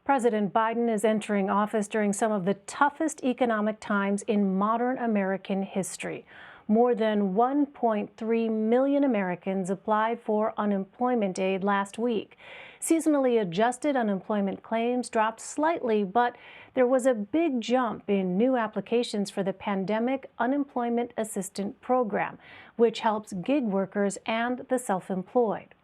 President Biden is entering office during some of the toughest economic times in modern American history. More than 1.3 million Americans applied for unemployment aid last week. Seasonally adjusted unemployment claims dropped slightly, but there was a big jump in new applications for the Pandemic Unemployment Assistance Program, which helps gig workers and the self-employed.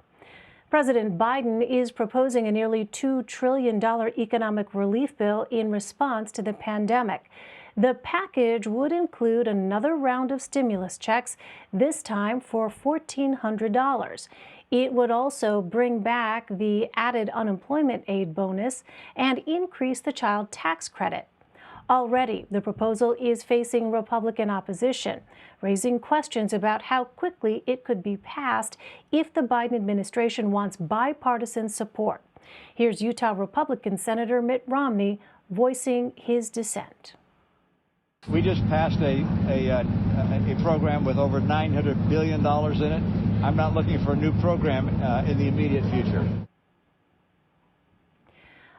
President Biden is proposing a nearly $2 trillion economic relief bill in response to the pandemic. The package would include another round of stimulus checks, this time for $1,400. It would also bring back the added unemployment aid bonus and increase the child tax credit. Already, the proposal is facing Republican opposition, raising questions about how quickly it could be passed if the Biden administration wants bipartisan support. Here's Utah Republican Senator Mitt Romney voicing his dissent. We just passed a program with over $900 billion in it. I'm not looking for a new program in the immediate future.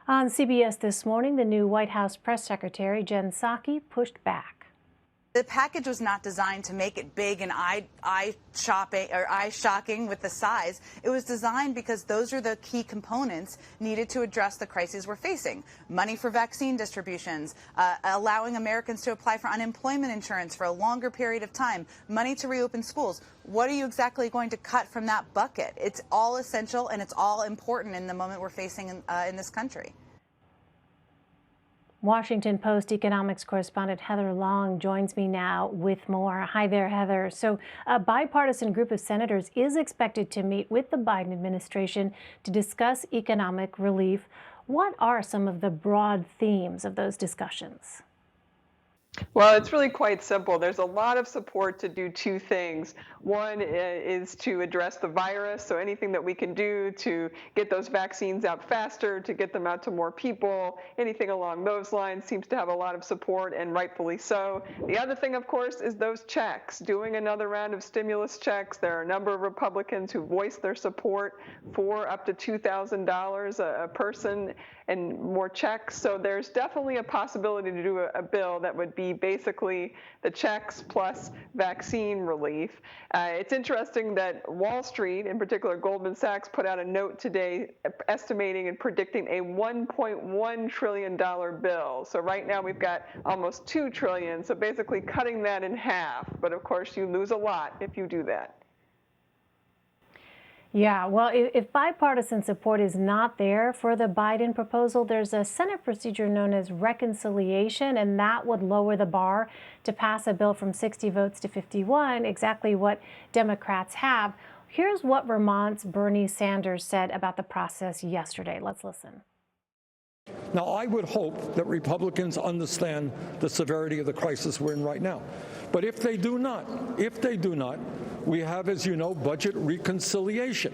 On CBS this morning, the new White House press secretary, Jen Psaki, pushed back. The package was not designed to make it big and eye-shocking with the size. It was designed because those are the key components needed to address the crises we're facing. Money for vaccine distributions, allowing Americans to apply for unemployment insurance for a longer period of time, money to reopen schools. What are you exactly going to cut from that bucket? It's all essential and it's all important in the moment we're facing in this country. Washington Post economics correspondent Heather Long joins me now with more. Hi there, Heather. So a bipartisan group of senators is expected to meet with the Biden administration to discuss economic relief. What are some of the broad themes of those discussions? Well, it's really quite simple. There's a lot of support to do two things. One is to address the virus, so anything that we can do to get those vaccines out faster, to get them out to more people, anything along those lines seems to have a lot of support, and rightfully so. The other thing, of course, is those checks, doing another round of stimulus checks. There are a number of Republicans who voiced their support for up to $2,000 a person and more checks. So there's definitely a possibility to do a bill that would be basically the checks plus vaccine relief. It's interesting that Wall Street, in particular Goldman Sachs, put out a note today estimating and predicting a $1.1 trillion bill. So right now we've got almost $2 trillion, so basically cutting that in half. But of course you lose a lot if you do that. Yeah, well, if bipartisan support is not there for the Biden proposal, there's a Senate procedure known as reconciliation, and that would lower the bar to pass a bill from 60 votes to 51, exactly what Democrats have. Here's what Vermont's Bernie Sanders said about the process yesterday. Let's listen. Now, I would hope that Republicans understand the severity of the crisis we're in right now. But if they do not, we have, as you know, budget reconciliation.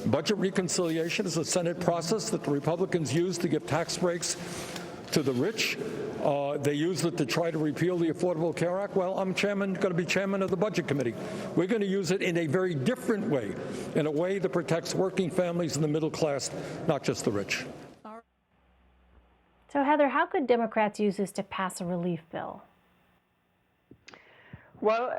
Budget reconciliation is a Senate process that the Republicans use to give tax breaks to the rich. They use it to try to repeal the Affordable Care Act. Well, I'm going to be chairman of the Budget Committee. We're going to use it in a very different way, in a way that protects working families and the middle class, not just the rich. So, Heather, how could Democrats use this to pass a relief bill? Well,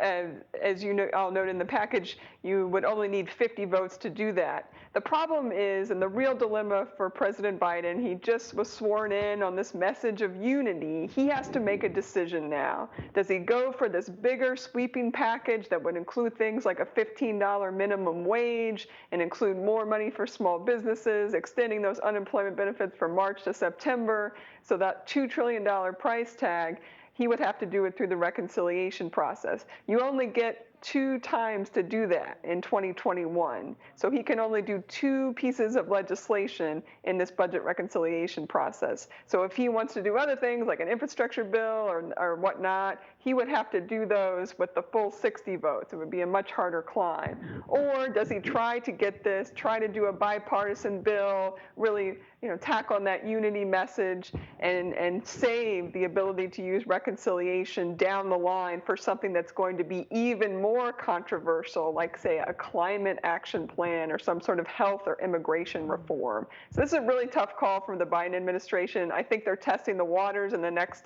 as you all note in the package, you would only need 50 votes to do that. The problem is, and the real dilemma for President Biden, he just was sworn in on this message of unity. He has to make a decision now. Does he go for this bigger sweeping package that would include things like a $15 minimum wage and include more money for small businesses, extending those unemployment benefits from March to September, so that $2 trillion price tag? He would have to do it through the reconciliation process. You only get 2 times to do that in 2021. So he can only do 2 pieces of legislation in this budget reconciliation process. So if he wants to do other things like an infrastructure bill or whatnot, he would have to do those with the full 60 votes. It would be a much harder climb. Or does he try to get this, try to do a bipartisan bill, really tack on that unity message and save the ability to use reconciliation down the line for something that's going to be even more controversial, like, say, a climate action plan or some sort of health or immigration reform. So this is a really tough call from the Biden administration. I think they're testing the waters in the next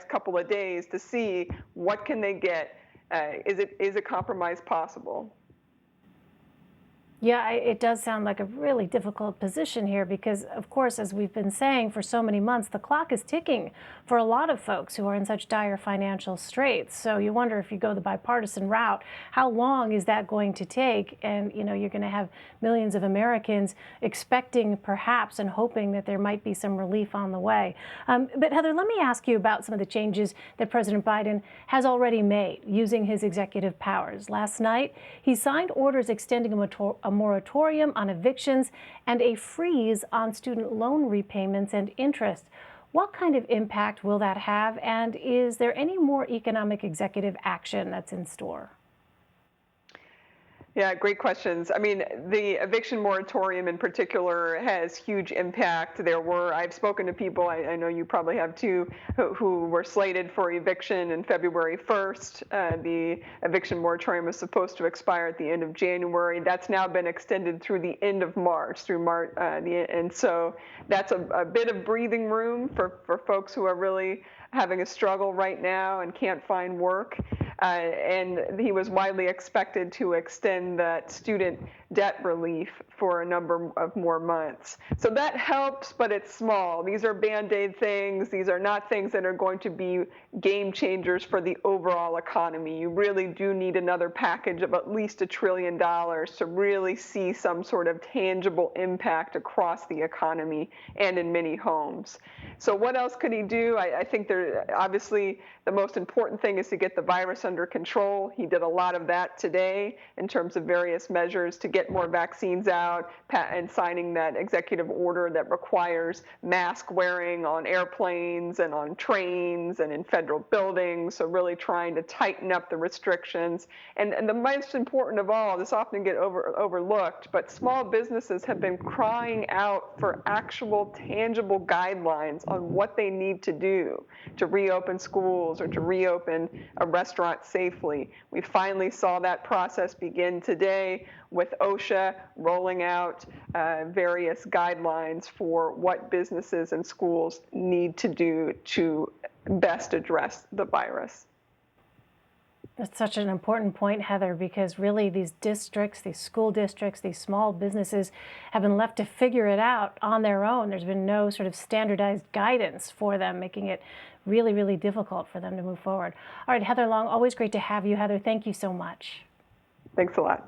couple of days to see what can they get. Is a compromise possible? Yeah, it does sound like a really difficult position here because, of course, as we've been saying for so many months, the clock is ticking for a lot of folks who are in such dire financial straits. So you wonder, if you go the bipartisan route, how long is that going to take? And, you're going to have millions of Americans expecting perhaps and hoping that there might be some relief on the way. But Heather, let me ask you about some of the changes that President Biden has already made using his executive powers. Last night, he signed orders extending a moratorium on evictions and a freeze on student loan repayments and interest. What kind of impact will that have? And is there any more economic executive action that's in store? Yeah, great questions. I mean, the eviction moratorium in particular has huge impact. I've spoken to people, I know you probably have too, who were slated for eviction in February 1st. The eviction moratorium was supposed to expire at the end of January. That's now been extended through the end of March, and so that's a bit of breathing room for folks who are really having a struggle right now and can't find work. And he was widely expected to extend that student debt relief for a number of more months. So that helps, but it's small. These are Band-Aid things. These are not things that are going to be game changers for the overall economy. You really do need another package of at least $1 trillion to really see some sort of tangible impact across the economy and in many homes. So what else could he do? I think obviously the most important thing is to get the virus under control. He did a lot of that today in terms of various measures to get more vaccines out and signing that executive order that requires mask wearing on airplanes and on trains and in federal buildings. So really trying to tighten up the restrictions. And the most important of all, this often gets overlooked, but small businesses have been crying out for actual tangible guidelines on what they need to do to reopen schools or to reopen a restaurant safely. We finally saw that process begin today with OSHA rolling out various guidelines for what businesses and schools need to do to best address the virus. That's such an important point, Heather, because really these districts, these school districts, these small businesses have been left to figure it out on their own. There's been no sort of standardized guidance for them, making it really, really difficult for them to move forward. All right, Heather Long, always great to have you. Heather, thank you so much. Thanks a lot.